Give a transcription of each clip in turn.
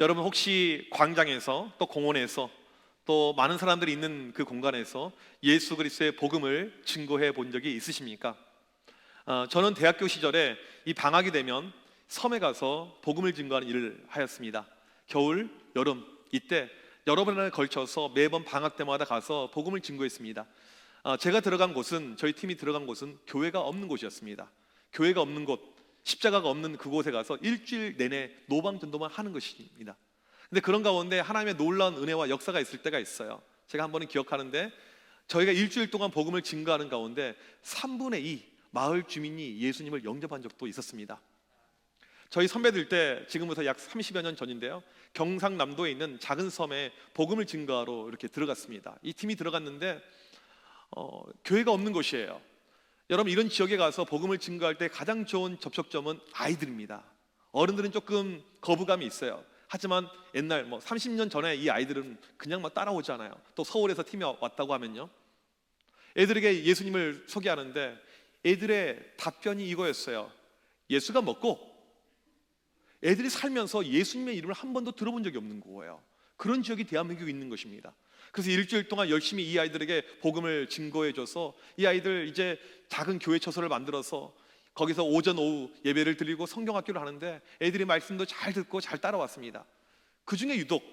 여러분 혹시 광장에서 또 공원에서 또 많은 사람들이 있는 그 공간에서 예수 그리스도의 복음을 증거해 본 적이 있으십니까? 저는 대학교 시절에 이 방학이 되면 섬에 가서 복음을 증거하는 일을 하였습니다. 겨울, 여름 이때 여러 번에 걸쳐서 매번 방학 때마다 가서 복음을 증거했습니다. 제가 들어간 곳은, 저희 팀이 들어간 곳은 교회가 없는 곳이었습니다. 교회가 없는 곳, 십자가가 없는 그곳에 가서 일주일 내내 노방전도만 하는 것입니다. 근데 그런 가운데 하나님의 놀라운 은혜와 역사가 있을 때가 있어요. 제가 한 번은 기억하는데, 저희가 일주일 동안 복음을 증거하는 가운데 3분의 2 마을 주민이 예수님을 영접한 적도 있었습니다. 저희 선배들 때, 지금부터 약 30여 년 전인데요, 경상남도에 있는 작은 섬에 복음을 증거하러 이렇게 들어갔습니다. 이 팀이 들어갔는데 교회가 없는 곳이에요. 여러분, 이런 지역에 가서 복음을 증거할 때 가장 좋은 접촉점은 아이들입니다. 어른들은 조금 거부감이 있어요. 하지만 옛날 30년 전에 이 아이들은 그냥 막 따라오잖아요. 또 서울에서 팀이 왔다고 하면요, 애들에게 예수님을 소개하는데 애들의 답변이 이거였어요. 예수가 먹고, 애들이 살면서 예수님의 이름을 한 번도 들어본 적이 없는 거예요. 그런 지역이 대한민국에 있는 것입니다. 그래서 일주일 동안 열심히 이 아이들에게 복음을 증거해줘서 이 아이들 이제 작은 교회 처소를 만들어서 거기서 오전 오후 예배를 드리고 성경학교를 하는데 애들이 말씀도 잘 듣고 잘 따라왔습니다. 그 중에 유독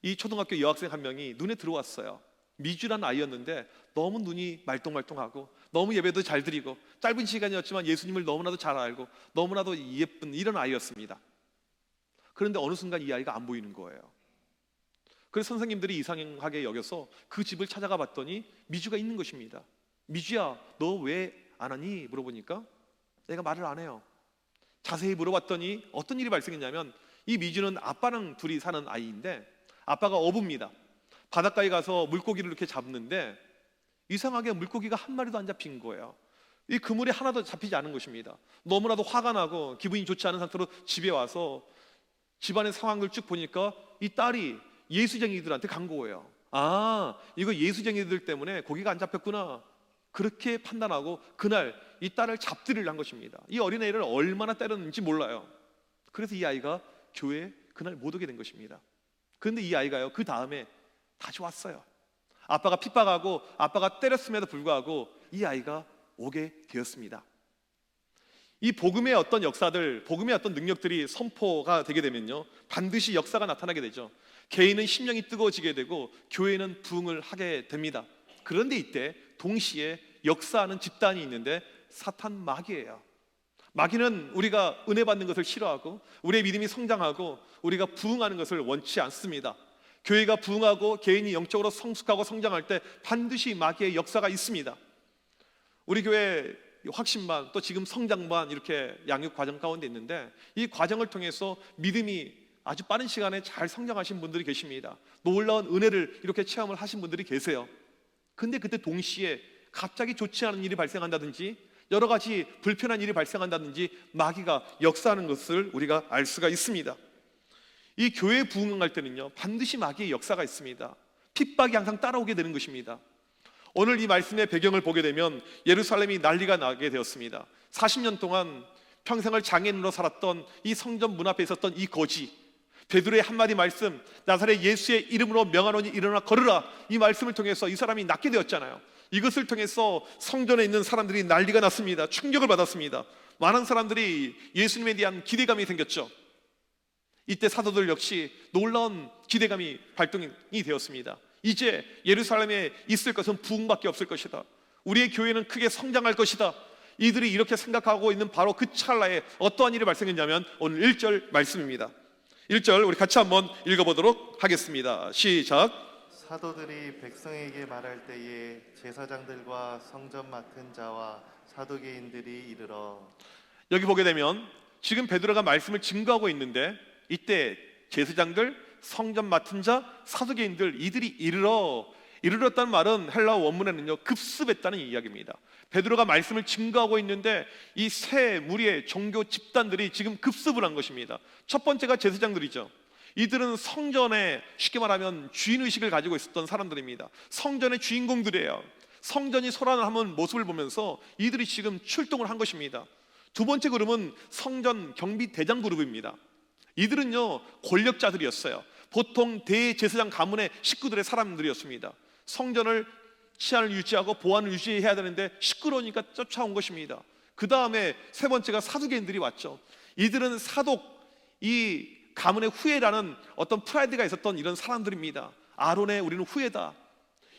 이 초등학교 여학생 한 명이 눈에 들어왔어요. 미주란 아이였는데 너무 눈이 말똥말똥하고 너무 예배도 잘 드리고 짧은 시간이었지만 예수님을 너무나도 잘 알고 너무나도 예쁜 이런 아이였습니다. 그런데 어느 순간 이 아이가 안 보이는 거예요. 그래서 선생님들이 이상하게 여겨서 그 집을 찾아가 봤더니 미주가 있는 것입니다. 미주야, 너 왜 안 하니? 물어보니까 내가 말을 안 해요. 자세히 물어봤더니 어떤 일이 발생했냐면, 이 미주는 아빠랑 둘이 사는 아이인데 아빠가 어부입니다. 바닷가에 가서 물고기를 이렇게 잡는데 이상하게 물고기가 한 마리도 안 잡힌 거예요. 이 그물에 하나도 잡히지 않은 것입니다. 너무나도 화가 나고 기분이 좋지 않은 상태로 집에 와서 집안의 상황을 쭉 보니까 이 딸이 예수쟁이들한테 간 거예요. 아, 이거 예수쟁이들 때문에 고기가 안 잡혔구나, 그렇게 판단하고 그날 이 딸을 잡들이를 한 것입니다. 이 어린애를 얼마나 때렸는지 몰라요. 그래서 이 아이가 교회에 그날 못 오게 된 것입니다. 그런데 이 아이가요, 그 다음에 다시 왔어요. 아빠가 핍박하고 아빠가 때렸음에도 불구하고 이 아이가 오게 되었습니다. 이 복음의 어떤 역사들, 복음의 어떤 능력들이 선포가 되게 되면요, 반드시 역사가 나타나게 되죠. 개인은 심령이 뜨거워지게 되고 교회는 부흥을 하게 됩니다. 그런데 이때 동시에 역사하는 집단이 있는데 사탄 마귀예요. 마귀는 우리가 은혜 받는 것을 싫어하고 우리의 믿음이 성장하고 우리가 부흥하는 것을 원치 않습니다. 교회가 부흥하고 개인이 영적으로 성숙하고 성장할 때 반드시 마귀의 역사가 있습니다. 우리 교회 확신반, 또 지금 성장반 이렇게 양육 과정 가운데 있는데, 이 과정을 통해서 믿음이 아주 빠른 시간에 잘 성장하신 분들이 계십니다. 놀라운 은혜를 이렇게 체험을 하신 분들이 계세요. 근데 그때 동시에 갑자기 좋지 않은 일이 발생한다든지 여러 가지 불편한 일이 발생한다든지 마귀가 역사하는 것을 우리가 알 수가 있습니다. 이 교회 부흥할 때는요, 반드시 마귀의 역사가 있습니다. 핍박이 항상 따라오게 되는 것입니다. 오늘 이 말씀의 배경을 보게 되면 예루살렘이 난리가 나게 되었습니다. 40년 동안 평생을 장애인으로 살았던 이 성전 문 앞에 있었던 이 거지, 베드로의 한마디 말씀, 나사렛 예수의 이름으로 명하노니 일어나 걸으라, 이 말씀을 통해서 이 사람이 낫게 되었잖아요. 이것을 통해서 성전에 있는 사람들이 난리가 났습니다. 충격을 받았습니다. 많은 사람들이 예수님에 대한 기대감이 생겼죠. 이때 사도들 역시 놀라운 기대감이 발동이 되었습니다. 이제 예루살렘에 있을 것은 부흥밖에 없을 것이다. 우리의 교회는 크게 성장할 것이다. 이들이 이렇게 생각하고 있는 바로 그 찰나에 어떠한 일이 발생했냐면 오늘 1절 말씀입니다. 1절 우리 같이 한번 읽어보도록 하겠습니다. 시작. 사도들이 백성에게 말할 때에 제사장들과 성전 맡은 자와 사두개인들이 이르러. 여기 보게 되면 지금 베드로가 말씀을 증거하고 있는데 이때 제사장들, 성전 맡은 자, 사두개인들 이들이 이르렀다는 말은 헬라어 원문에는요, 급습했다는 이야기입니다. 베드로가 말씀을 증거하고 있는데 이 세 무리의 종교 집단들이 지금 급습을 한 것입니다. 첫 번째가 제사장들이죠. 이들은 성전에 쉽게 말하면 주인의식을 가지고 있었던 사람들입니다. 성전의 주인공들이에요. 성전이 소란하는 모습을 보면서 이들이 지금 출동을 한 것입니다. 두 번째 그룹은 성전 경비 대장 그룹입니다. 이들은요 권력자들이었어요. 보통 대제사장 가문의 식구들의 사람들이었습니다. 성전을 치안을 유지하고 보안을 유지해야 되는데 시끄러우니까 쫓아온 것입니다. 그 다음에 세 번째가 사두개인들이 왔죠. 이들은 사독, 이 가문의 후예라는 어떤 프라이드가 있었던 이런 사람들입니다. 아론의 우리는 후예다.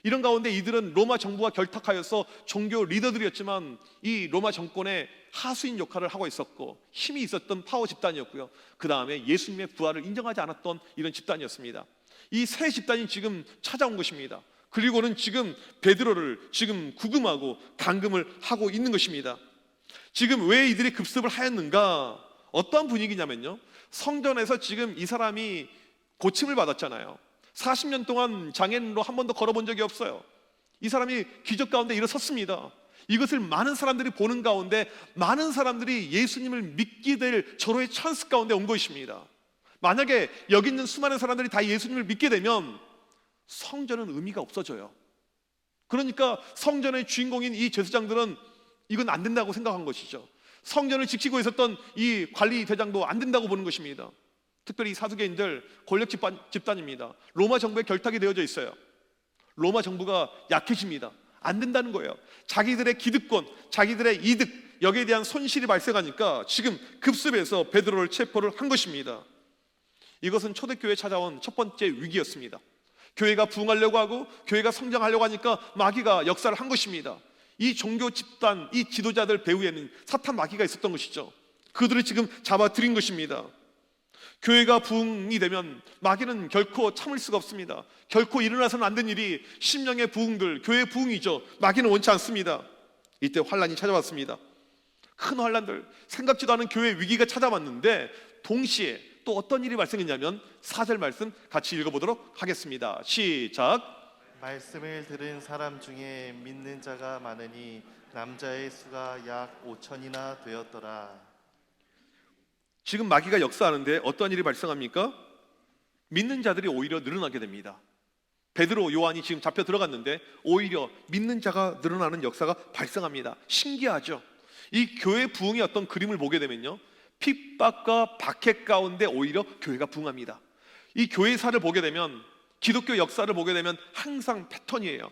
이런 가운데 이들은 로마 정부와 결탁하여서 종교 리더들이었지만 이 로마 정권의 하수인 역할을 하고 있었고 힘이 있었던 파워 집단이었고요. 그 다음에 예수님의 부활을 인정하지 않았던 이런 집단이었습니다. 이 세 집단이 지금 찾아온 것입니다. 그리고는 지금 베드로를 지금 구금하고 감금을 하고 있는 것입니다. 지금 왜 이들이 급습을 하였는가? 어떠한 분위기냐면요, 성전에서 지금 이 사람이 고침을 받았잖아요. 40년 동안 장애인으로 한 번도 걸어본 적이 없어요. 이 사람이 기적 가운데 일어섰습니다. 이것을 많은 사람들이 보는 가운데 많은 사람들이 예수님을 믿게 될 절호의 찬스 가운데 온 것입니다. 만약에 여기 있는 수많은 사람들이 다 예수님을 믿게 되면 성전은 의미가 없어져요. 그러니까 성전의 주인공인 이 제사장들은 이건 안 된다고 생각한 것이죠. 성전을 지키고 있었던 이 관리 대장도 안 된다고 보는 것입니다. 특별히 사두개인들 권력 집단입니다. 로마 정부에 결탁이 되어져 있어요. 로마 정부가 약해집니다. 안 된다는 거예요. 자기들의 기득권, 자기들의 이득, 여기에 대한 손실이 발생하니까 지금 급습해서 베드로를 체포를 한 것입니다. 이것은 초대교회에 찾아온 첫 번째 위기였습니다. 교회가 부흥하려고 하고 교회가 성장하려고 하니까 마귀가 역사를 한 것입니다. 이 종교 집단, 이 지도자들 배후에는 사탄 마귀가 있었던 것이죠. 그들을 지금 잡아들인 것입니다. 교회가 부흥이 되면 마귀는 결코 참을 수가 없습니다. 결코 일어나서는 안 된 일이 심령의 부흥들, 교회의 부흥이죠. 마귀는 원치 않습니다. 이때 환란이 찾아왔습니다. 큰 환란들, 생각지도 않은 교회의 위기가 찾아왔는데 동시에 또 어떤 일이 발생했냐면 4절 말씀 같이 읽어보도록 하겠습니다. 시작. 말씀을 들은 사람 중에 믿는 자가 많으니 남자의 수가 약 5천이나 되었더라. 지금 마귀가 역사하는데 어떤 일이 발생합니까? 믿는 자들이 오히려 늘어나게 됩니다. 베드로, 요한이 지금 잡혀 들어갔는데 오히려 믿는 자가 늘어나는 역사가 발생합니다. 신기하죠? 이 교회 부흥의 어떤 그림을 보게 되면요, 핍박과 박해 가운데 오히려 교회가 부흥합니다. 이 교회사를 보게 되면, 기독교 역사를 보게 되면 항상 패턴이에요.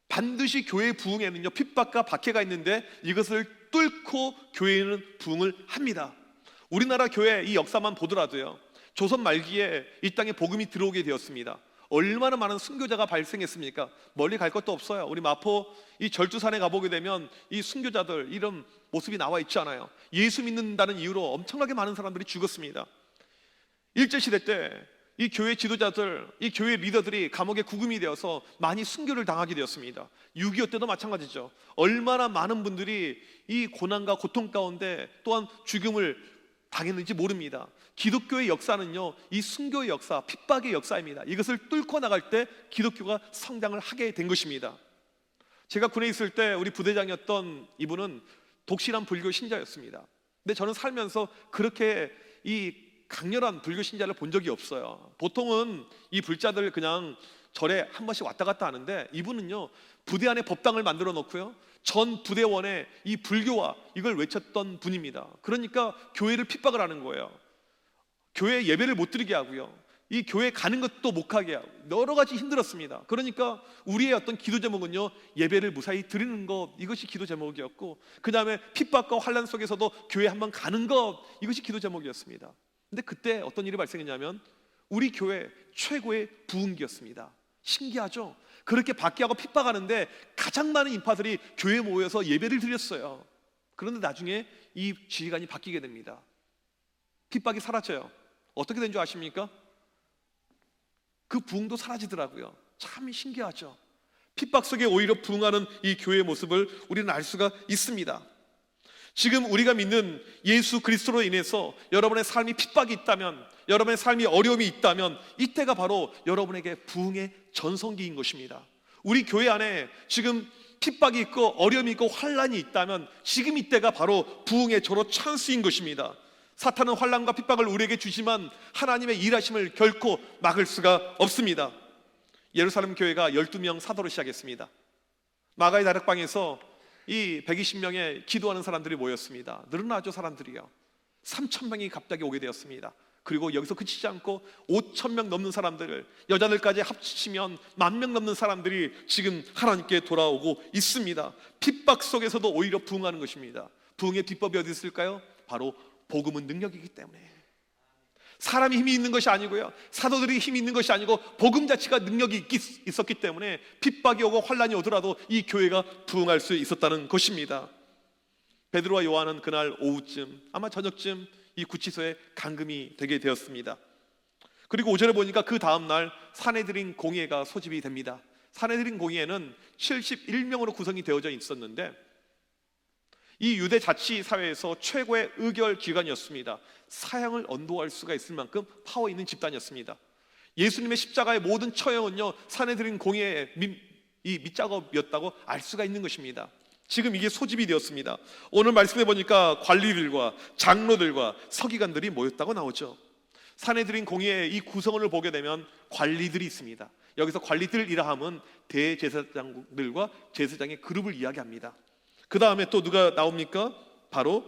반드시 교회 부흥에는요 핍박과 박해가 있는데 이것을 뚫고 교회는 부흥을 합니다. 우리나라 교회 이 역사만 보더라도요, 조선 말기에 이 땅에 복음이 들어오게 되었습니다. 얼마나 많은 순교자가 발생했습니까? 멀리 갈 것도 없어요. 우리 마포 이 절주산에 가보게 되면 이 순교자들 이런 모습이 나와 있지 않아요? 예수 믿는다는 이유로 엄청나게 많은 사람들이 죽었습니다. 일제시대 때 이 교회 지도자들, 이 교회 리더들이 감옥에 구금이 되어서 많이 순교를 당하게 되었습니다. 6.25 때도 마찬가지죠. 얼마나 많은 분들이 이 고난과 고통 가운데 또한 죽음을 당했는지 모릅니다. 기독교의 역사는요, 이 순교의 역사, 핍박의 역사입니다. 이것을 뚫고 나갈 때 기독교가 성장을 하게 된 것입니다. 제가 군에 있을 때 우리 부대장이었던 이분은 독실한 불교 신자였습니다. 근데 저는 살면서 그렇게 이 강렬한 불교 신자를 본 적이 없어요. 보통은 이 불자들 그냥 절에 한 번씩 왔다 갔다 하는데 이분은요 부대 안에 법당을 만들어 놓고요 전 부대원의 이 불교와 이걸 외쳤던 분입니다. 그러니까 교회를 핍박을 하는 거예요. 교회 예배를 못 드리게 하고요, 이 교회 가는 것도 못 가게 하고 여러 가지 힘들었습니다. 그러니까 우리의 어떤 기도 제목은요 예배를 무사히 드리는 것, 이것이 기도 제목이었고, 그 다음에 핍박과 환난 속에서도 교회 한번 가는 것, 이것이 기도 제목이었습니다. 근데 그때 어떤 일이 발생했냐면 우리 교회 최고의 부흥기였습니다. 신기하죠? 그렇게 박해하고 핍박하는데 가장 많은 인파들이 교회에 모여서 예배를 드렸어요. 그런데 나중에 이 지휘관이 바뀌게 됩니다. 핍박이 사라져요. 어떻게 된 줄 아십니까? 그 부흥도 사라지더라고요. 참 신기하죠? 핍박 속에 오히려 부흥하는 이 교회의 모습을 우리는 알 수가 있습니다. 지금 우리가 믿는 예수 그리스도로 인해서 여러분의 삶이 핍박이 있다면, 여러분의 삶이 어려움이 있다면 이때가 바로 여러분에게 부흥의 전성기인 것입니다. 우리 교회 안에 지금 핍박이 있고 어려움이 있고 환란이 있다면 지금 이때가 바로 부흥의 절호 찬스인 것입니다. 사탄은 환란과 핍박을 우리에게 주지만 하나님의 일하심을 결코 막을 수가 없습니다. 예루살렘 교회가 12명 사도로 시작했습니다. 마가의 다락방에서 이 120명의 기도하는 사람들이 모였습니다. 늘어나죠, 사람들이요. 3,000명이 갑자기 오게 되었습니다. 그리고 여기서 그치지 않고 5,000명 넘는 사람들을, 여자들까지 합치면 10,000명 넘는 사람들이 지금 하나님께 돌아오고 있습니다. 핍박 속에서도 오히려 부흥하는 것입니다. 부흥의 비법이 어디 있을까요? 바로 복음은 능력이기 때문에. 사람이 힘이 있는 것이 아니고요, 사도들이 힘이 있는 것이 아니고 복음 자체가 능력이 있었기 때문에 핍박이 오고 환란이 오더라도 이 교회가 부흥할 수 있었다는 것입니다. 베드로와 요한은 그날 오후쯤, 아마 저녁쯤 이 구치소에 감금이 되게 되었습니다. 그리고 5절에 보니까 그 다음날 산헤드린 공의회가 소집이 됩니다. 산헤드린 공의회는 71명으로 구성이 되어져 있었는데 이 유대 자치 사회에서 최고의 의결 기관이었습니다. 사형을 언도할 수가 있을 만큼 파워 있는 집단이었습니다. 예수님의 십자가의 모든 처형은요, 산헤드린 공의회의 밑작업이었다고 알 수가 있는 것입니다. 지금 이게 소집이 되었습니다. 오늘 말씀해 보니까 관리들과 장로들과 서기관들이 모였다고 나오죠. 산헤드린 공의회의 이 구성원을 보게 되면 관리들이 있습니다. 여기서 관리들이라 함은 대제사장들과 제사장의 그룹을 이야기합니다. 그 다음에 또 누가 나옵니까? 바로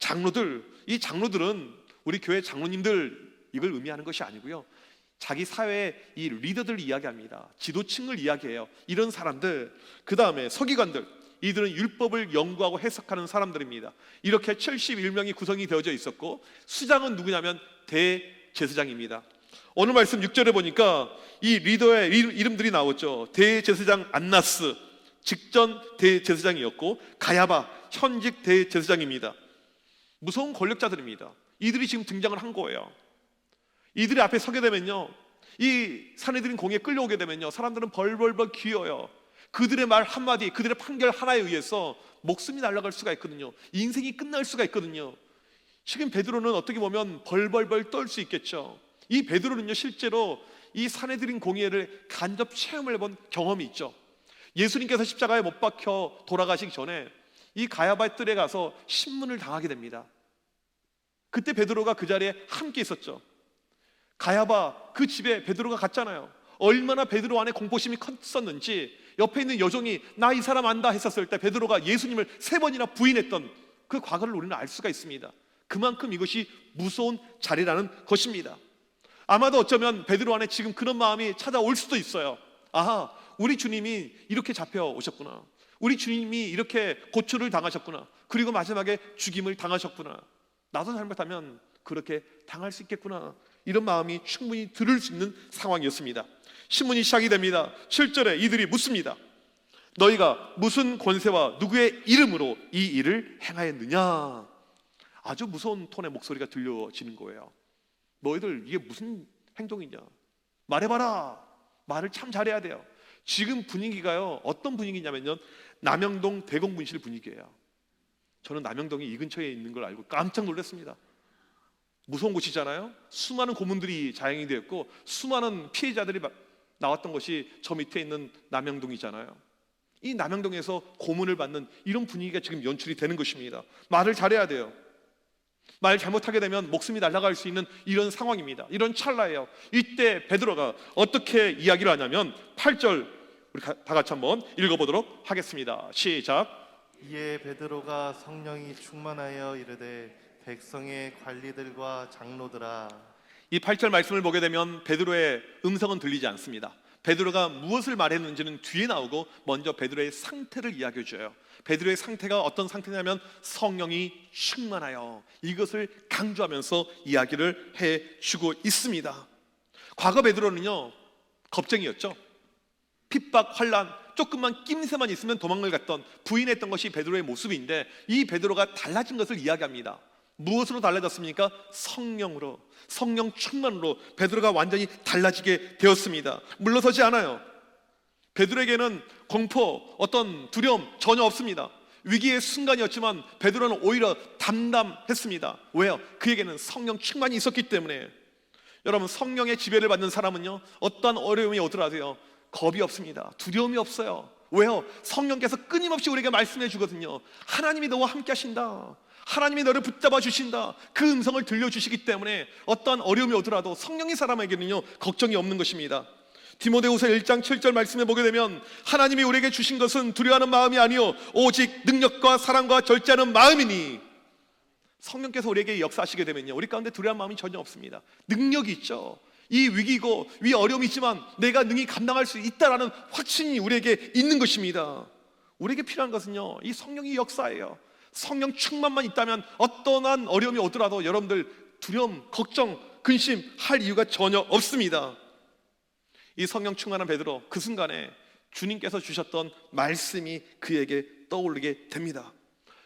장로들. 이 장로들은 우리 교회 장로님들 이걸 의미하는 것이 아니고요, 자기 사회의 이 리더들을 이야기합니다. 지도층을 이야기해요. 이런 사람들. 그 다음에 서기관들, 이들은 율법을 연구하고 해석하는 사람들입니다. 이렇게 71명이 구성이 되어져 있었고, 수장은 누구냐면 대제사장입니다. 오늘 말씀 6절에 보니까 이 리더의 이름들이 나오죠. 대제사장 안나스, 직전 대제사장이었고, 가야바, 현직 대제사장입니다. 무서운 권력자들입니다. 이들이 지금 등장을 한 거예요. 이들이 앞에 서게 되면요, 이 산헤드린 공회에 끌려오게 되면요, 사람들은 벌벌벌 기어요. 그들의 말 한마디, 그들의 판결 하나에 의해서 목숨이 날아갈 수가 있거든요. 인생이 끝날 수가 있거든요. 지금 베드로는 어떻게 보면 벌벌벌 떨 수 있겠죠. 이 베드로는요, 실제로 이 산헤드린 공회를 간접 체험을 해본 경험이 있죠. 예수님께서 십자가에 못 박혀 돌아가시기 전에 이 가야바의 뜰에 가서 신문을 당하게 됩니다. 그때 베드로가 그 자리에 함께 있었죠. 가야바 그 집에 베드로가 갔잖아요. 얼마나 베드로 안에 공포심이 컸었는지 옆에 있는 여종이 나 이 사람 안다 했었을 때 베드로가 예수님을 3번이나 부인했던 그 과거를 우리는 알 수가 있습니다. 그만큼 이것이 무서운 자리라는 것입니다. 아마도 어쩌면 베드로 안에 지금 그런 마음이 찾아올 수도 있어요. 아하, 우리 주님이 이렇게 잡혀오셨구나, 우리 주님이 이렇게 고초를 당하셨구나, 그리고 마지막에 죽임을 당하셨구나, 나도 잘못하면 그렇게 당할 수 있겠구나, 이런 마음이 충분히 들을 수 있는 상황이었습니다. 신문이 시작이 됩니다. 7절에 이들이 묻습니다. 너희가 무슨 권세와 누구의 이름으로 이 일을 행하였느냐? 아주 무서운 톤의 목소리가 들려지는 거예요. 너희들 이게 무슨 행동이냐? 말해봐라. 말을 참 잘해야 돼요. 지금 분위기가요, 어떤 분위기냐면요, 남영동 대공분실 분위기예요. 저는 남영동이 이 근처에 있는 걸 알고 깜짝 놀랐습니다. 무서운 곳이잖아요. 수많은 고문들이 자행이 되었고 수많은 피해자들이 나왔던 것이 저 밑에 있는 남영동이잖아요. 이 남영동에서 고문을 받는 이런 분위기가 지금 연출이 되는 것입니다. 말을 잘해야 돼요. 말 잘못하게 되면 목숨이 날아갈 수 있는 이런 상황입니다. 이런 찰나예요. 이때 베드로가 어떻게 이야기를 하냐면 8절 우리 다 같이 한번 읽어보도록 하겠습니다. 시작. 이에 베드로가 성령이 충만하여 이르되 백성의 관리들과 장로들아. 이 8절 말씀을 보게 되면 베드로의 음성은 들리지 않습니다. 베드로가 무엇을 말했는지는 뒤에 나오고 먼저 베드로의 상태를 이야기해 줘요. 베드로의 상태가 어떤 상태냐면 성령이 충만하여, 이것을 강조하면서 이야기를 해주고 있습니다. 과거 베드로는요, 겁쟁이였죠. 핍박, 환란, 조금만 낌새만 있으면 도망을 갔던, 부인했던 것이 베드로의 모습인데 이 베드로가 달라진 것을 이야기합니다. 무엇으로 달라졌습니까? 성령으로, 성령 충만으로 베드로가 완전히 달라지게 되었습니다. 물러서지 않아요. 베드로에게는 공포, 어떤 두려움 전혀 없습니다. 위기의 순간이었지만 베드로는 오히려 담담했습니다. 왜요? 그에게는 성령 충만이 있었기 때문에. 여러분, 성령의 지배를 받는 사람은요, 어떠한 어려움이 오더라도요, 겁이 없습니다. 두려움이 없어요. 왜요? 성령께서 끊임없이 우리에게 말씀해 주거든요. 하나님이 너와 함께 하신다, 하나님이 너를 붙잡아 주신다, 그 음성을 들려주시기 때문에 어떠한 어려움이 오더라도 성령의 사람에게는요, 걱정이 없는 것입니다. 디모데후서 1장 7절 말씀에 보게 되면 하나님이 우리에게 주신 것은 두려워하는 마음이 아니요 오직 능력과 사랑과 절제하는 마음이니, 성령께서 우리에게 역사하시게 되면요, 우리 가운데 두려운 마음이 전혀 없습니다. 능력이 있죠. 이 위기고 이 어려움이 있지만 내가 능히 감당할 수 있다라는 확신이 우리에게 있는 것입니다. 우리에게 필요한 것은요, 이 성령의 역사예요. 성령 충만만 있다면 어떠한 어려움이 오더라도 여러분들 두려움, 걱정, 근심할 이유가 전혀 없습니다. 이 성령 충만한 베드로, 그 순간에 주님께서 주셨던 말씀이 그에게 떠오르게 됩니다.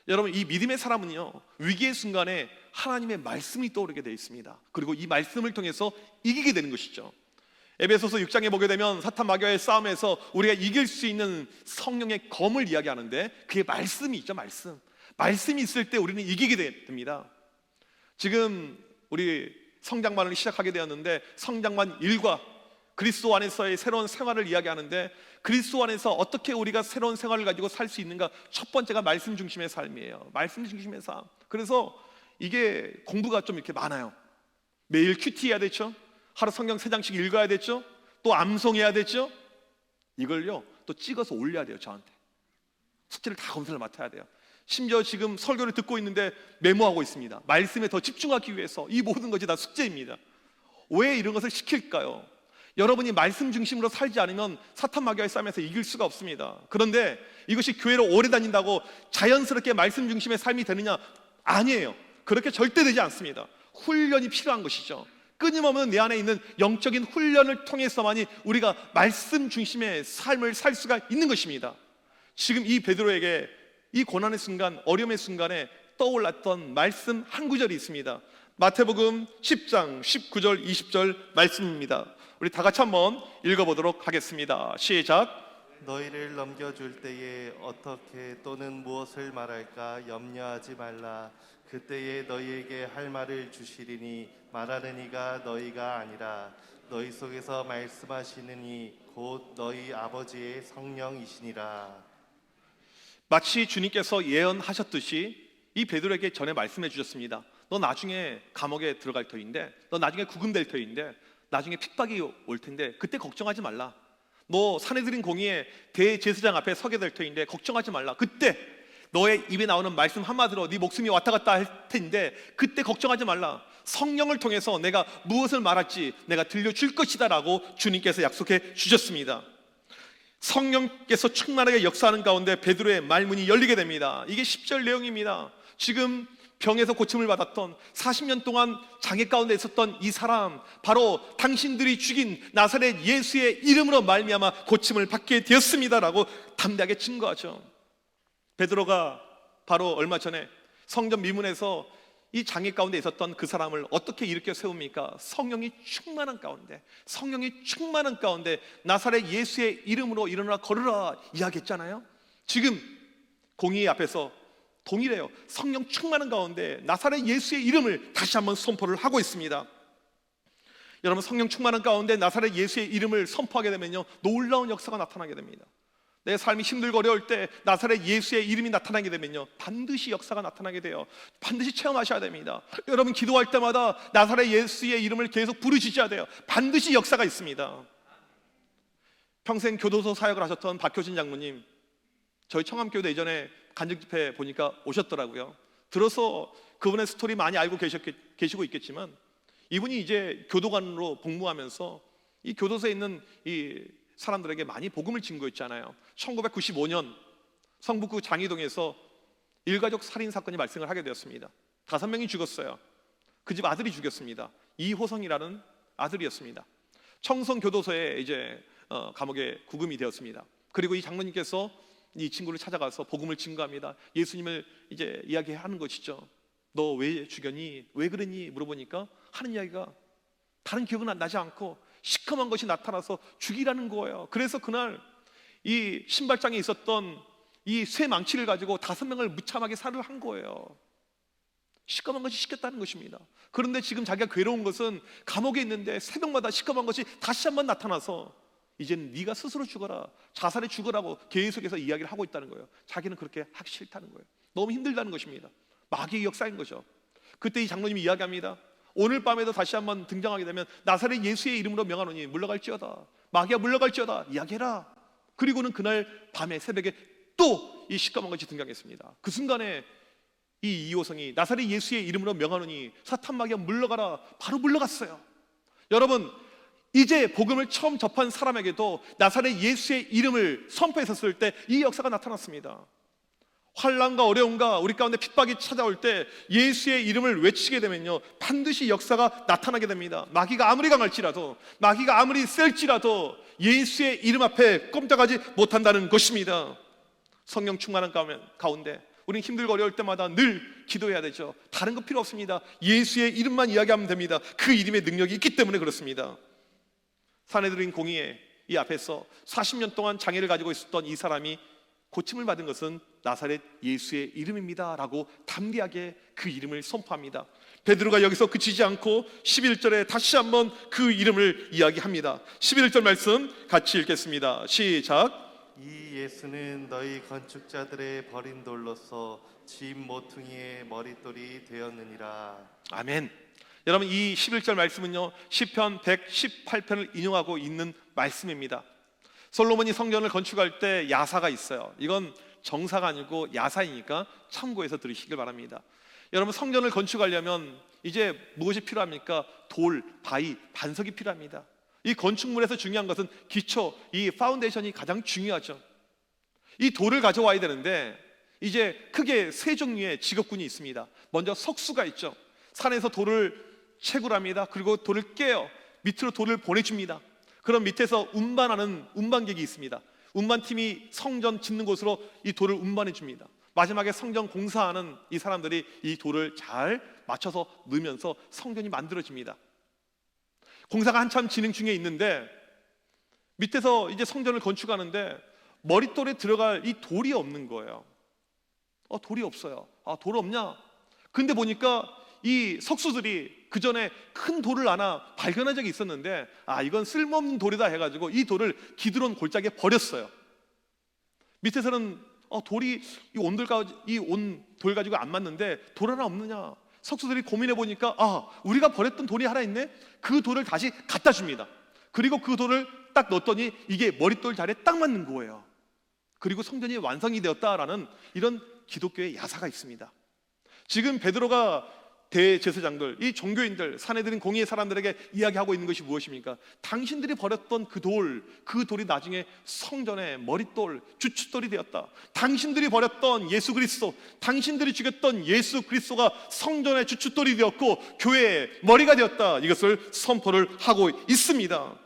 여러분, 이 믿음의 사람은요, 위기의 순간에 하나님의 말씀이 떠오르게 되어 있습니다. 그리고 이 말씀을 통해서 이기게 되는 것이죠. 에베소서 6장에 보게 되면 사탄 마귀와의 싸움에서 우리가 이길 수 있는 성령의 검을 이야기하는데, 그게 말씀이 있죠. 말씀이 있을 때 우리는 이기게 됩니다. 지금 우리 성장반을 시작하게 되었는데, 성장반 1과 그리스도 안에서의 새로운 생활을 이야기하는데, 그리스도 안에서 어떻게 우리가 새로운 생활을 가지고 살 수 있는가, 첫 번째가 말씀 중심의 삶이에요. 말씀 중심의 삶. 그래서 이게 공부가 좀 이렇게 많아요. 매일 큐티 해야 되죠. 하루 성경 3장씩 읽어야 되죠. 또 암송해야 되죠. 이걸요 또 찍어서 올려야 돼요. 저한테 숙제를 다 검사를 맡아야 돼요. 심지어 지금 설교를 듣고 있는데 메모하고 있습니다. 말씀에 더 집중하기 위해서. 이 모든 것이 다 숙제입니다. 왜 이런 것을 시킬까요? 여러분이 말씀 중심으로 살지 않으면 사탄 마귀와의 싸움에서 이길 수가 없습니다. 그런데 이것이 교회로 오래 다닌다고 자연스럽게 말씀 중심의 삶이 되느냐? 아니에요. 그렇게 절대 되지 않습니다. 훈련이 필요한 것이죠. 끊임없는 내 안에 있는 영적인 훈련을 통해서만이 우리가 말씀 중심의 삶을 살 수가 있는 것입니다. 지금 이 베드로에게 이 고난의 순간, 어려움의 순간에 떠올랐던 말씀 한 구절이 있습니다. 마태복음 10장 19절 20절 말씀입니다. 우리 다 같이 한번 읽어보도록 하겠습니다. 시작. 너희를 넘겨줄 때에 어떻게 또는 무엇을 말할까 염려하지 말라. 그때에 너희에게 할 말을 주시리니 말하는 이가 너희가 아니라 너희 속에서 말씀하시는 이 곧 너희 아버지의 성령이시니라. 마치 주님께서 예언하셨듯이 이 베드로에게 전에 말씀해 주셨습니다. 너 나중에 감옥에 들어갈 터인데, 너 나중에 구금될 터인데, 나중에 핍박이 올 텐데 그때 걱정하지 말라. 너 사내들인 공의의 대제사장 앞에 서게 될 터인데 걱정하지 말라. 그때 너의 입에 나오는 말씀 한마디로 네 목숨이 왔다 갔다 할 텐데 그때 걱정하지 말라. 성령을 통해서 내가 무엇을 말할지 내가 들려줄 것이다 라고 주님께서 약속해 주셨습니다. 성령께서 충만하게 역사하는 가운데 베드로의 말문이 열리게 됩니다. 이게 10절 내용입니다. 지금 병에서 고침을 받았던 40년 동안 장애 가운데 있었던 이 사람, 바로 당신들이 죽인 나사렛 예수의 이름으로 말미암아 고침을 받게 되었습니다라고 담대하게 증거하죠. 베드로가 바로 얼마 전에 성전 미문에서 이 장애 가운데 있었던 그 사람을 어떻게 일으켜 세웁니까? 성령이 충만한 가운데 나사렛 예수의 이름으로 일어나 걸으라 이야기했잖아요. 지금 공의 앞에서 동일해요. 성령 충만한 가운데 나사렛 예수의 이름을 다시 한번 선포를 하고 있습니다. 여러분, 성령 충만한 가운데 나사렛 예수의 이름을 선포하게 되면요, 놀라운 역사가 나타나게 됩니다. 내 삶이 힘들고 어려울 때 나사렛 예수의 이름이 나타나게 되면요, 반드시 역사가 나타나게 돼요. 반드시 체험하셔야 됩니다. 여러분, 기도할 때마다 나사렛 예수의 이름을 계속 부르시셔야 돼요. 반드시 역사가 있습니다. 평생 교도소 사역을 하셨던 박효진 장로님, 저희 청암교회 예전에 간증집회 보니까 오셨더라고요. 들어서 그분의 스토리 많이 알고 계시고 있겠지만, 이분이 이제 교도관으로 복무하면서 이 교도소에 있는 이 사람들에게 많이 복음을 증거했잖아요. 1995년 성북구 장이동에서 일가족 살인 사건이 발생을 하게 되었습니다. 5명이 죽었어요. 그 집 아들이 죽였습니다. 이호성이라는 아들이었습니다. 청송교도소에 이제 감옥에 구금이 되었습니다. 그리고 이 장로님께서 이 친구를 찾아가서 복음을 증거합니다. 예수님을 이제 이야기하는 것이죠. 너 왜 죽였니? 왜 그랬니? 물어보니까 하는 이야기가 다른 기억은 나지 않고 시커먼 것이 나타나서 죽이라는 거예요. 그래서 그날 이 신발장에 있었던 이 쇠 망치를 가지고 5명을 무참하게 살을 한 거예요. 시커먼 것이 시켰다는 것입니다. 그런데 지금 자기가 괴로운 것은 감옥에 있는데 새벽마다 시커먼 것이 다시 한번 나타나서 이제는 네가 스스로 죽어라, 자살해 죽으라고 계속해서 이야기를 하고 있다는 거예요. 자기는 그렇게 하기 싫다는 거예요. 너무 힘들다는 것입니다. 마귀의 역사인 거죠. 그때 이 장로님이 이야기합니다. 오늘 밤에도 다시 한번 등장하게 되면 나사렛 예수의 이름으로 명하노니 물러갈지어다, 마귀야 물러갈지어다 이야기해라. 그리고는 그날 밤에 새벽에 또 이 시커먼 것이 등장했습니다. 그 순간에 이 이호성이 나사렛 예수의 이름으로 명하노니 사탄 마귀야 물러가라, 바로 물러갔어요. 여러분, 이제 복음을 처음 접한 사람에게도 나사렛 예수의 이름을 선포했었을 때 이 역사가 나타났습니다. 환난과 어려움과 우리 가운데 핍박이 찾아올 때 예수의 이름을 외치게 되면요, 반드시 역사가 나타나게 됩니다. 마귀가 아무리 강할지라도, 마귀가 아무리 셀지라도 예수의 이름 앞에 꼼짝하지 못한다는 것입니다. 성령 충만한 가운데 우리는 힘들고 어려울 때마다 늘 기도해야 되죠. 다른 거 필요 없습니다. 예수의 이름만 이야기하면 됩니다. 그 이름의 능력이 있기 때문에 그렇습니다. 산헤드린 공의회 이 앞에서 40년 동안 장애를 가지고 있었던 이 사람이 고침을 받은 것은 나사렛 예수의 이름입니다 라고 담대하게 그 이름을 선포합니다. 베드로가 여기서 그치지 않고 11절에 다시 한번 그 이름을 이야기합니다. 11절 말씀 같이 읽겠습니다. 시작. 이 예수는 너희 건축자들의 버린 돌로서 집 모퉁이의 머릿돌이 되었느니라. 아멘. 여러분, 이 11절 말씀은요, 시편 118편을 인용하고 있는 말씀입니다. 솔로몬이 성전을 건축할 때 야사가 있어요. 이건 정사가 아니고 야사이니까 참고해서 들으시길 바랍니다. 여러분, 성전을 건축하려면 이제 무엇이 필요합니까? 돌, 바위, 반석이 필요합니다. 이 건축물에서 중요한 것은 기초, 이 파운데이션이 가장 중요하죠. 이 돌을 가져와야 되는데 이제 크게 세 종류의 직업군이 있습니다. 먼저 석수가 있죠. 산에서 돌을 채굴합니다. 그리고 돌을 깨요. 밑으로 돌을 보내줍니다. 그럼 밑에서 운반하는 운반객이 있습니다. 운반팀이 성전 짓는 곳으로 이 돌을 운반해 줍니다. 마지막에 성전 공사하는 이 사람들이 이 돌을 잘 맞춰서 넣으면서 성전이 만들어집니다. 공사가 한참 진행 중에 있는데 밑에서 이제 성전을 건축하는데 머릿돌에 들어갈 이 돌이 없는 거예요. 돌이 없어요. 돌 없냐? 근데 보니까 이 석수들이 그 전에 큰 돌을 하나 발견한 적이 있었는데 이건 쓸모없는 돌이다 해가지고 이 돌을 기드론 골짜기에 버렸어요. 밑에서는 돌이 이 온 돌 가지고 안 맞는데 돌 하나 없느냐? 석수들이 고민해 보니까 우리가 버렸던 돌이 하나 있네? 그 돌을 다시 갖다 줍니다. 그리고 그 돌을 딱 넣었더니 이게 머릿돌 자리에 딱 맞는 거예요. 그리고 성전이 완성이 되었다라는 이런 기독교의 야사가 있습니다. 지금 베드로가 대제사장들, 이 종교인들, 산헤드린 공의의 사람들에게 이야기하고 있는 것이 무엇입니까? 당신들이 버렸던 그 돌이 나중에 성전의 머릿돌, 주춧돌이 되었다. 당신들이 버렸던 예수 그리스도, 당신들이 죽였던 예수 그리스도가 성전의 주춧돌이 되었고 교회의 머리가 되었다. 이것을 선포를 하고 있습니다.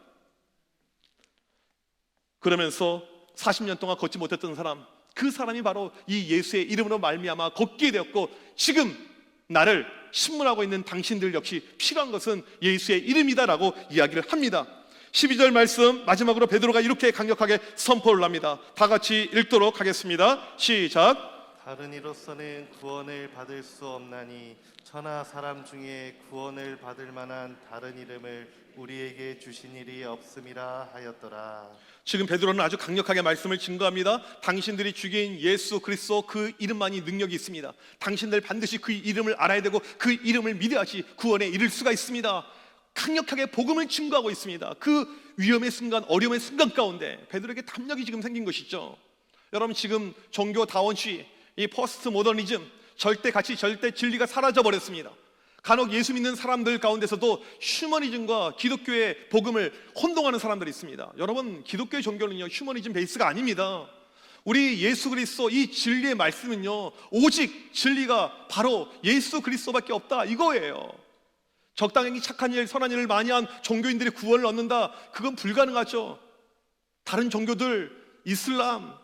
그러면서 40년 동안 걷지 못했던 사람, 그 사람이 바로 이 예수의 이름으로 말미암아 걷게 되었고 지금 나를 신문하고 있는 당신들 역시 필요한 것은 예수의 이름이다라고 이야기를 합니다. 12절 말씀 마지막으로 베드로가 이렇게 강력하게 선포를 합니다. 다 같이 읽도록 하겠습니다. 시작. 다른 이로서는 구원을 받을 수 없나니 천하 사람 중에 구원을 받을 만한 다른 이름을 우리에게 주신 일이 없음이라 하였더라. 지금 베드로는 아주 강력하게 말씀을 증거합니다. 당신들이 죽인 예수 그리스도 그 이름만이 능력이 있습니다. 당신들 반드시 그 이름을 알아야 되고 그 이름을 믿어야지 구원에 이를 수가 있습니다. 강력하게 복음을 증거하고 있습니다. 그 위험의 순간, 어려움의 순간 가운데 베드로에게 담력이 지금 생긴 것이죠. 여러분, 지금 종교 다원주의, 이 포스트 모더니즘, 절대 가치, 절대 진리가 사라져 버렸습니다. 간혹 예수 믿는 사람들 가운데서도 휴머니즘과 기독교의 복음을 혼동하는 사람들이 있습니다. 여러분, 기독교의 종교는요 휴머니즘 베이스가 아닙니다. 우리 예수 그리스도 이 진리의 말씀은요 오직 진리가 바로 예수 그리스도밖에 없다 이거예요. 적당히 착한 일, 선한 일을 많이 한 종교인들이 구원을 얻는다, 그건 불가능하죠. 다른 종교들, 이슬람,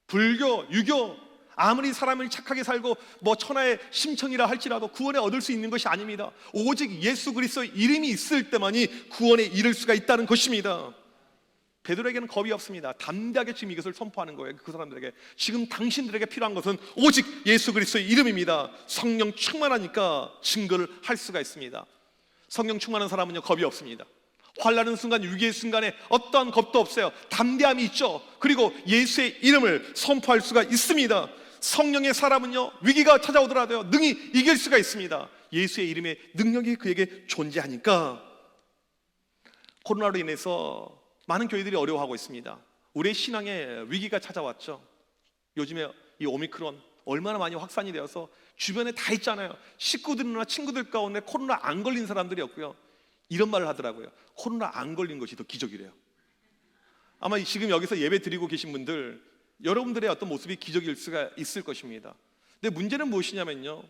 불교, 유교, 아무리 사람을 착하게 살고 천하의 심청이라 할지라도 구원에 얻을 수 있는 것이 아닙니다. 오직 예수 그리스도의 이름이 있을 때만이 구원에 이를 수가 있다는 것입니다. 베드로에게는 겁이 없습니다. 담대하게 지금 이것을 선포하는 거예요. 그 사람들에게 지금 당신들에게 필요한 것은 오직 예수 그리스도의 이름입니다. 성령 충만하니까 증거를 할 수가 있습니다. 성령 충만한 사람은요 겁이 없습니다. 환난의 순간, 위기의 순간에 어떠한 겁도 없어요. 담대함이 있죠. 그리고 예수의 이름을 선포할 수가 있습니다. 성령의 사람은요 위기가 찾아오더라도요 능히 이길 수가 있습니다. 예수의 이름의 능력이 그에게 존재하니까. 코로나로 인해서 많은 교회들이 어려워하고 있습니다. 우리의 신앙에 위기가 찾아왔죠. 요즘에 이 오미크론 얼마나 많이 확산이 되어서 주변에 다 있잖아요. 식구들이나 친구들 가운데 코로나 안 걸린 사람들이 없고요. 이런 말을 하더라고요. 코로나 안 걸린 것이 더 기적이래요. 아마 지금 여기서 예배 드리고 계신 분들, 여러분들의 어떤 모습이 기적일 수가 있을 것입니다. 근데 문제는 무엇이냐면요,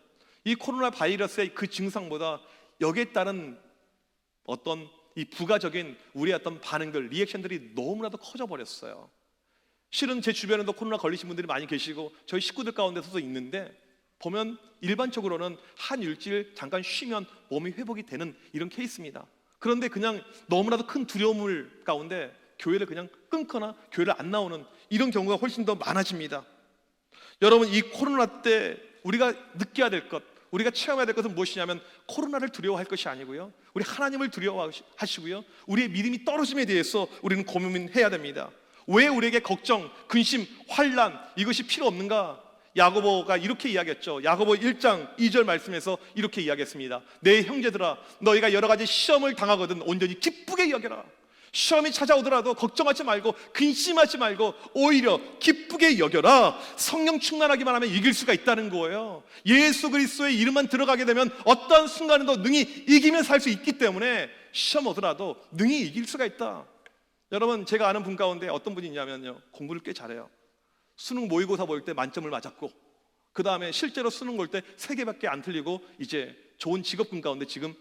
이 코로나 바이러스의 그 증상보다 여기에 따른 어떤 이 부가적인 우리의 어떤 반응들, 리액션들이 너무나도 커져 버렸어요. 실은 제 주변에도 코로나 걸리신 분들이 많이 계시고 저희 식구들 가운데서도 있는데, 보면 일반적으로는 한 일주일 잠깐 쉬면 몸이 회복이 되는 이런 케이스입니다. 그런데 그냥 너무나도 큰 두려움을 가운데 교회를 그냥 끊거나 교회를 안 나오는 이런 경우가 훨씬 더 많아집니다. 여러분, 이 코로나 때 우리가 느껴야 될 것, 우리가 체험해야 될 것은 무엇이냐면, 코로나를 두려워할 것이 아니고요, 우리 하나님을 두려워하시고요, 우리의 믿음이 떨어짐에 대해서 우리는 고민해야 됩니다. 왜 우리에게 걱정, 근심, 환난 이것이 필요 없는가? 야고보가 이렇게 이야기했죠. 야고보 1장 2절 말씀에서 이렇게 이야기했습니다. 내 형제들아, 너희가 여러 가지 시험을 당하거든 온전히 기쁘게 여겨라. 시험이 찾아오더라도 걱정하지 말고 근심하지 말고 오히려 기쁘게 여겨라. 성령 충만하기만 하면 이길 수가 있다는 거예요. 예수 그리스도의 이름만 들어가게 되면 어떤 순간에도 능히 이기며 살 수 있기 때문에 시험 오더라도 능히 이길 수가 있다. 여러분, 제가 아는 분 가운데 어떤 분이 있냐면요, 공부를 꽤 잘해요. 수능 모의고사 볼 때 만점을 맞았고, 그 다음에 실제로 수능 볼 때 3개밖에 안 틀리고 이제 좋은 직업군 가운데 지금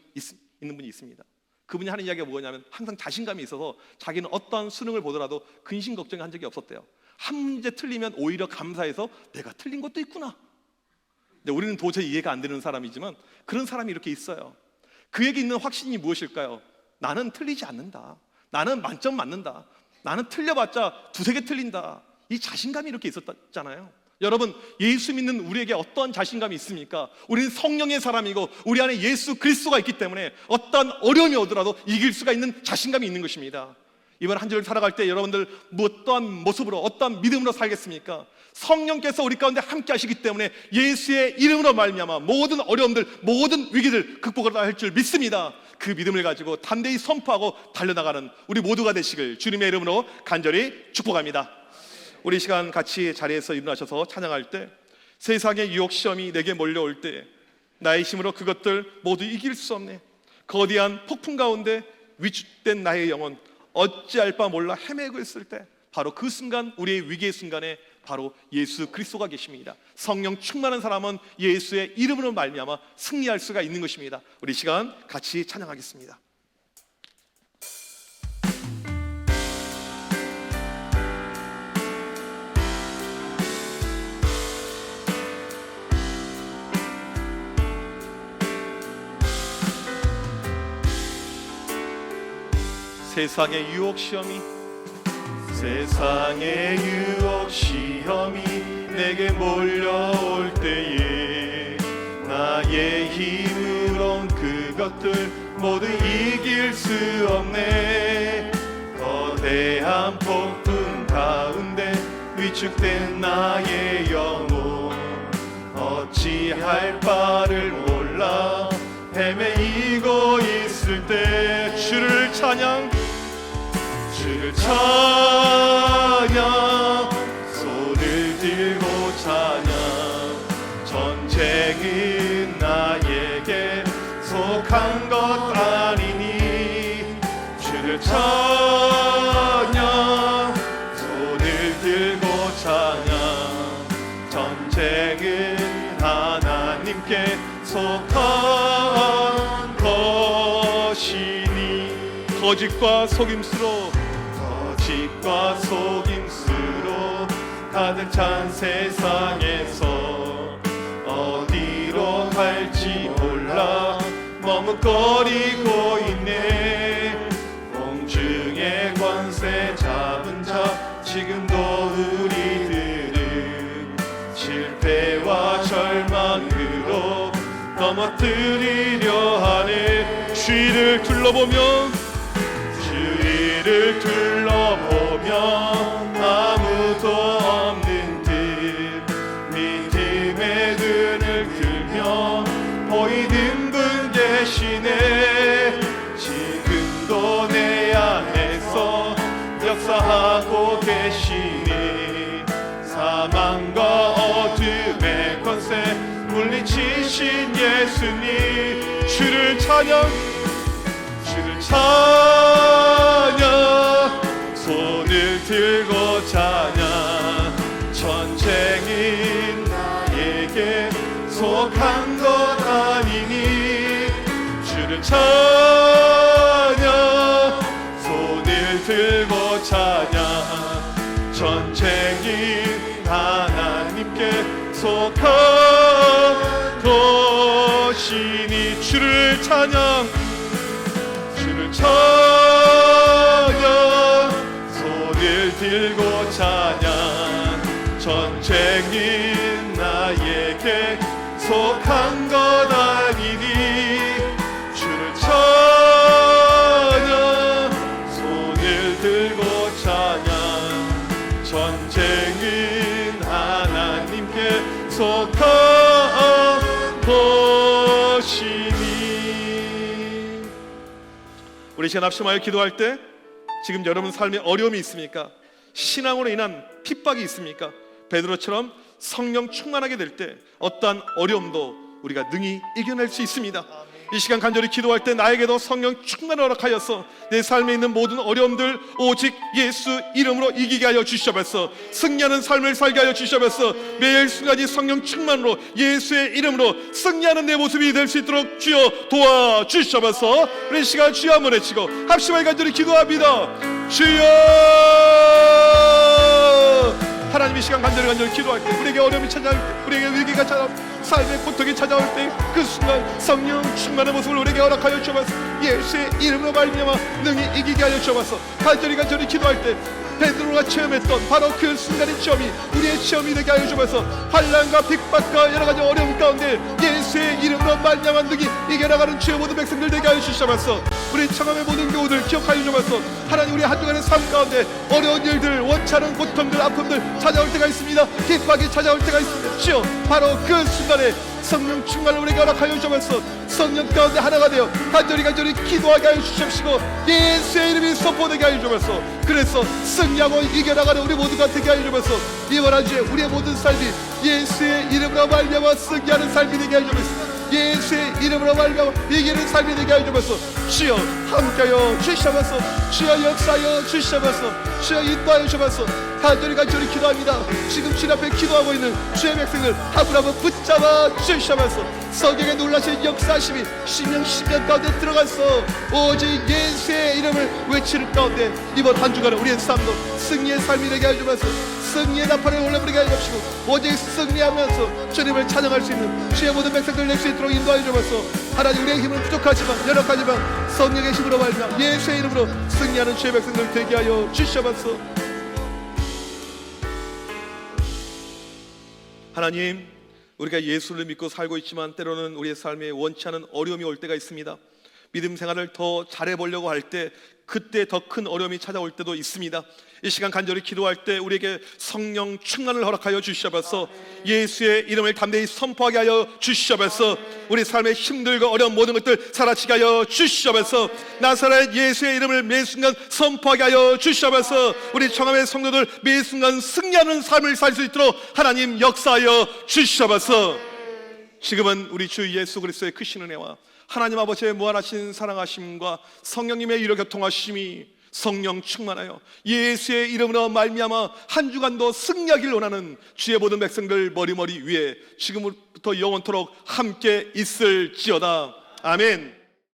있는 분이 있습니다. 그분이 하는 이야기가 뭐냐면, 항상 자신감이 있어서 자기는 어떤 수능을 보더라도 근심 걱정한 적이 없었대요. 한 문제 틀리면 오히려 감사해서 내가 틀린 것도 있구나. 근데 우리는 도저히 이해가 안 되는 사람이지만 그런 사람이 이렇게 있어요. 그에게 있는 확신이 무엇일까요? 나는 틀리지 않는다. 나는 만점 맞는다. 나는 틀려봤자 2-3개 틀린다. 이 자신감이 이렇게 있었잖아요. 여러분, 예수 믿는 우리에게 어떤 자신감이 있습니까? 우리는 성령의 사람이고 우리 안에 예수 그리스도가 있기 때문에 어떤 어려움이 오더라도 이길 수가 있는 자신감이 있는 것입니다. 이번 한 주를 살아갈 때 여러분들 어떠한 모습으로, 어떠한 믿음으로 살겠습니까? 성령께서 우리 가운데 함께 하시기 때문에 예수의 이름으로 말미암아 모든 어려움들, 모든 위기들 극복을 할 줄 믿습니다. 그 믿음을 가지고 담대히 선포하고 달려나가는 우리 모두가 되시길 주님의 이름으로 간절히 축복합니다. 우리 시간 같이 자리에서 일어나셔서 찬양할 때, 세상의 유혹 시험이 내게 몰려올 때 나의 힘으로 그것들 모두 이길 수 없네. 거대한 폭풍 가운데 위축된 나의 영혼 어찌할 바 몰라 헤매고 있을 때, 바로 그 순간, 우리의 위기의 순간에 바로 예수 그리스도가 계십니다. 성령 충만한 사람은 예수의 이름으로 말미암아 승리할 수가 있는 것입니다. 우리 시간 같이 찬양하겠습니다. 세상의 유혹 시험이 내게 몰려올 때에 나의 힘으론 그것들 모두 이길 수 없네. 거대한 폭풍 가운데 위축된 나의 영혼 어찌할 바를 몰라 헤매이고 있을 때 주를 찬양, 손을 들고 찬양. 전쟁은 나에게 속한 것 아니니 주를 찬양, 손을 들고 찬양. 전쟁은 하나님께 속한 것이니 거짓과 속임수로 가득 찬 세상에서 어디로 갈지 몰라 머뭇거리고 있네. 공중의 권세 잡은 자 지금도 우리들은 실패와 절망으로 넘어뜨리려 하네. 주위를 둘러보면 아무도 없는 듯 믿음의 눈을 들며 보이는 분 계시네. 지금도 내 안에서 역사하고 계시니 사망과 어둠에 물리치신 예수님 주를 찬양 손을 들고 찬양 전쟁인 나에게 속한 것 아니니 주를 찬양 손을 들고 찬양 전쟁인 하나님께 속한 것이니 주를 찬양 손을 들고 찬양 전쟁인 나에게 속한 것 아니니 주를 찬양 손을 들고 찬양 전쟁인 하나님께 속한 것이니. 우리 시간 합심하여 기도할 때 지금 여러분 삶에 어려움이 있습니까? 신앙으로 인한 핍박이 있습니까? 베드로처럼 성령 충만하게 될 때 어떠한 어려움도 우리가 능히 이겨낼 수 있습니다. 이 시간 간절히 기도할 때 나에게도 성령 충만을 허락하여서 내 삶에 있는 모든 어려움들 오직 예수 이름으로 이기게 하여 주시옵소서. 승리하는 삶을 살게 하여 주시옵소서. 매일 순간이 성령 충만으로 예수의 이름으로 승리하는 내 모습이 될 수 있도록 주여 도와주시옵소서. 우리 시간 주여 한번 외치고 합심하여 간절히 기도합니다. 주여. 하나님 이 시간 간절히 기도할 때 우리에게 어려움이 찾아올 때 우리에게 위기가 찾아올 때 삶의 고통이 찾아올 때 그 순간 성령 충만한 모습을 우리에게 허락하여 주옵소서. 예수의 이름으로 말미암아 능히 이기게 하여 주옵소서. 간절히 기도할 때 베드로가 체험했던 바로 그 순간의 체험이 우리의 체험이 되게 하여 주옵소서. 환난과 핍박과 여러 가지 어려움 가운데 예수의 이름으로 말미암아 능히 이겨나가는 주의 모든 백성들 되게 하여 주시옵소서. 우리 청함의 모든 교우들 기억하여 주옵소서. 하나님 우리 한 주간의 삶 가운데 어려운 일들 원치 않은 고통들 아픔들 찾아올 때가 있습니다. 핍박이 찾아올 때가 있습니다. 주여 바로 그 순간에 성령 충만을 우리에게 허락하여 주옵소서. 성령 가운데 하나가 되어 간절히 기도하게 하여 주십시고 예수의 이름이 선포되게 하여 주옵소서. 그래서 승리하고 이겨나가는 우리 모두가 되게 하여 주옵소서. 이번 한 주에 우리의 모든 삶이 예수의 이름으로 말미암아 승리하는 삶이 되게 하여 주옵소서. 예수의 이름으로 말미암아 이기는 삶이 되게 하여 주옵소서. 주여 함께하여 주시옵소서. 주여 역사하여 주시옵소서. 주여 인도하여 주옵소서. 간절히 기도합니다. 지금 주님 앞에 기도하고 있는 주의 백성들 한 분 한 분 붙잡아 주시옵소서. 성경에 놀라신 역사심이 신명 10년 가운데 들어가서 오직 예수의 이름을 외치는 가운데 이번 한 주간은 우리의 삶도 승리의 삶이 되게 하여 주옵소서. 승리의 나팔을 올려버리게 하여 주옵시고 오직 승리하면서 주님을 찬양할 수 있는 주의 모든 백성들 낼 수 있도록 인도하여 주옵소서. 하나님 우리의 힘은 부족하지만 연약하지만 성령의 힘으로 말미암아 예수의 이름으로 승리하는 주의 백성들 되게 하여 주시옵소서. 하나님 우리가 예수를 믿고 살고 있지만 때로는 우리의 삶에 원치 않은 어려움이 올 때가 있습니다. 믿음 생활을 더 잘해보려고 할 때 그때 더 큰 어려움이 찾아올 때도 있습니다. 이 시간 간절히 기도할 때 우리에게 성령 충만을 허락하여 주시옵소서. 예수의 이름을 담대히 선포하게 하여 주시옵소서. 우리 삶의 힘들고 어려운 모든 것들 사라지게 하여 주시옵소서. 나사렛 예수의 이름을 매 순간 선포하게 하여 주시옵소서. 우리 청함의 성도들 매 순간 승리하는 삶을 살 수 있도록 하나님 역사하여 주시옵소서. 지금은 우리 주 예수 그리스도의 크신 은혜와 하나님 아버지의 무한하신 사랑하심과 성령님의 이로 교통하심이 성령 충만하여 예수의 이름으로 말미암아 한 주간도 승리하길 원하는 주의 모든 백성들 머리 위에 지금부터 영원토록 함께 있을지어다. 아멘.